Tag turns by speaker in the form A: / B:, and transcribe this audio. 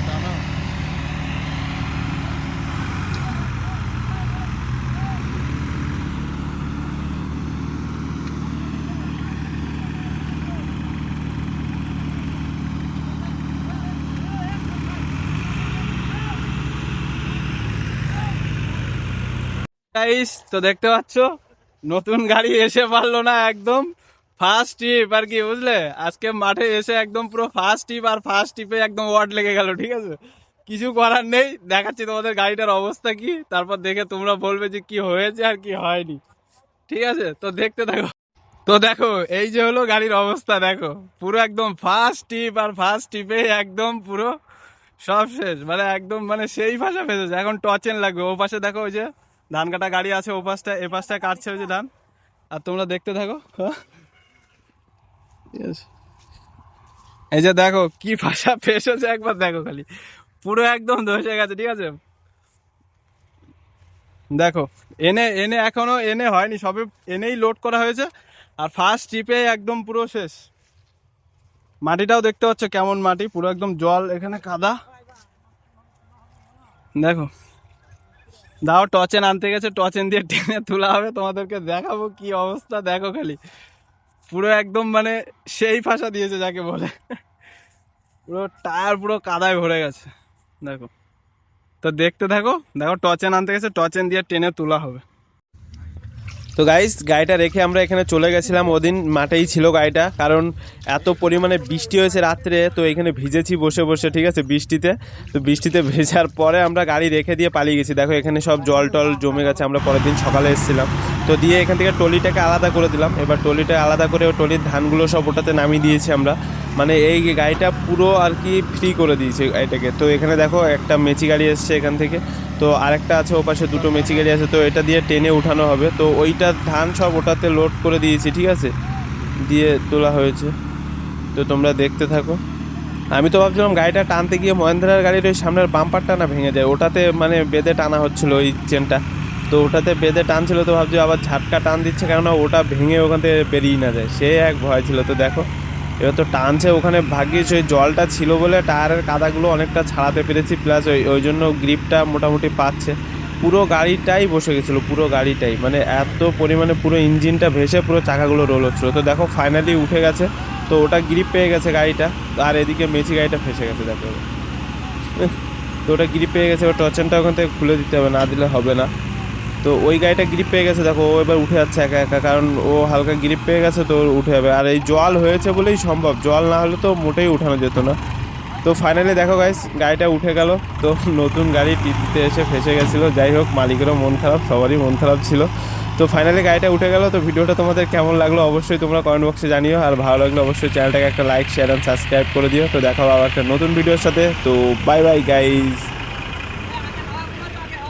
A: টানো। গাইস তো দেখতে পাচ্ছ নতুন গাড়ি এসে পারলো না, একদম ফার্স্ট ট্রিপ আর কি, বুঝলে? আজকে মাঠে এসে একদম পুরো ফার্স্ট ট্রিপ, আর ফার্স্ট ট্রিপে একদম ওয়াট লেগে গেল, ঠিক আছে? কিছু করার নেই, দেখাচ্ছি তোমাদের গাড়িটার অবস্থা কি, তারপর দেখে তোমরা বলবে যে কি হয়েছে আর কি হয়নি, ঠিক আছে? তো দেখতে থাকো। তো দেখো এই যে হলো গাড়ির অবস্থা, দেখো পুরো একদম ফার্স্ট ট্রিপ, আর ফার্স্ট ট্রিপে একদম পুরো সব শেষ, মানে একদম মানে সেই ভাষা ফেসেছে। এখন টচেন লাগবে। ও পাশে দেখো ওই যে ধান কাটা গাড়ি আছে, ও পাশটা এ পাশটা কাটছে ওই যে ধান, আর তোমরা দেখতে থাকো। হ্যাঁ? Yes. এই যে দেখো কি ভাষা ফেসেছে, একবার দেখো খালি, পুরো একদম ধসে গেছে, ঠিক আছে? দেখো এনে এনে এখনো এনে হয়নি, সবে এনেই লোড করা হয়েছে, আর ফার্স্ট ট্রিপে একদম পুরো শেষ। মাটিটাও দেখতে পাচ্ছ কেমন মাটি, পুরো একদম জল, এখানে কাদা। দেখো দাও, টচেন আনতে গেছে, টচেন দিয়ে টেনে তোলা হবে, তোমাদেরকে দেখাবো কি অবস্থা। দেখো খালি পুরো একদম মানে সেই ভাষা দিয়েছে যাকে বলে, পুরো টায়ার পুরো কাদায় ভরে গেছে। দেখো, তো দেখতে থাকো। দেখো টচেন আনতে গেছে, টচেন দিয়ে টেনে তোলা হবে। তো গাইস গাড়িটা রেখে আমরা এখানে চলে গেছিলাম, ওদিন মাঠেই ছিল গাড়িটা, কারণ এত পরিমাণে বৃষ্টি হয়েছে রাত্রে, তো এখানে ভিজেছি বসে বসে, ঠিক আছে, বৃষ্টিতে। তো বৃষ্টিতে ভেজার পরে আমরা গাড়ি রেখে দিয়ে পালিয়ে গেছি। দেখো এখানে সব জল টল জমে গেছে, আমরা পরের দিন সকালে এসেছিলাম, তো দিয়ে এখান থেকে টলিটাকে আলাদা করে দিলাম। এবার টলিটা আলাদা করে টলির ধানগুলো সব ওটাতে নামিয়ে দিয়েছি আমরা, মানে এই গাড়িটা পুরো আর কি ফ্রি করে দিয়েছে গাড়িটাকে। তো এখানে দেখো একটা মেচি গাড়ি এসছে এখান থেকে, তো আরেকটা আছে, ও পাশে দুটো মেচি গাড়ি আছে, তো এটা দিয়ে টেনে উঠানো হবে। তো ওইটা ধান সব ওটাতে লোড করে দিয়েছি, ঠিক আছে, দিয়ে তোলা হয়েছে। তো তোমরা দেখতে থাকো। আমি তো ভাবছিলাম গাড়িটা টানতে গিয়ে মহেন্দ্রার গাড়ির ওই সামনের বাম্পারটা না ভেঙে যায়, ওটাতে মানে বেঁধে টানা হচ্ছিল ওই চেনটা, তো ওটাতে বেঁধে টানছিল, তো ভাবছি আবার ঝাটকা টান দিচ্ছে, কেননা ওটা ভেঙে ওখান থেকে বেরিয়ে না যায়, সে এক ভয় ছিল। তো দেখো এবার তো টানছে, ওখানে ভাগ্যিস ওই জলটা ছিল বলে টায়ারের কাদাগুলো অনেকটা ছাড়াতে পেরেছি, প্লাস ওই জন্য গ্রিপটা মোটামুটি পাচ্ছে। পুরো গাড়িটাই বসে গেছিলো, পুরো গাড়িটাই, মানে এত পরিমাণে পুরো ইঞ্জিনটা ভেসে পুরো চাকাগুলো রোল হচ্ছিলো। তো দেখো ফাইনালি উঠে গেছে, তো ওটা গ্রিপ পেয়ে গেছে গাড়িটা, আর এদিকে মেচি গাড়িটা ফেসে গেছে। দেখো তো ওটা গ্রিপ পেয়ে গেছে, এবার টর্চেনটা ওখান থেকে খুলে দিতে হবে, না দিলে হবে না। তো ওই গাড়িটা গ্রিপ পেয়ে গেছে, দেখো ও এবার উঠে যাচ্ছে একা একা, কারণ ও হালকা গ্রিপ পেয়ে গেছে, তো উঠে যাবে। আর এই জল হয়েছে বলেই সম্ভব, জল না হলে তো মোটেই উঠানো যেত না। তো ফাইনালি দেখো গাইস গাড়িটা উঠে গেল। তো নতুন গাড়ি টিটিতে এসে ফেসে গেছিলো, যাই হোক মালিকেরও মন খারাপ, সবারই মন খারাপ ছিল। তো ফাইনালি গাড়িটা উঠে গেল। তো ভিডিওটা তোমাদের কেমন লাগলো অবশ্যই তোমরা কমেন্ট বক্সে জানিও, আর ভালো লাগলে অবশ্যই চ্যানেলটাকে একটা লাইক শেয়ার অ্যান্ড সাবস্ক্রাইব করে দিও। তো দেখা হবে আবার একটা নতুন ভিডিওর সাথে। তো বাই বাই গাইস।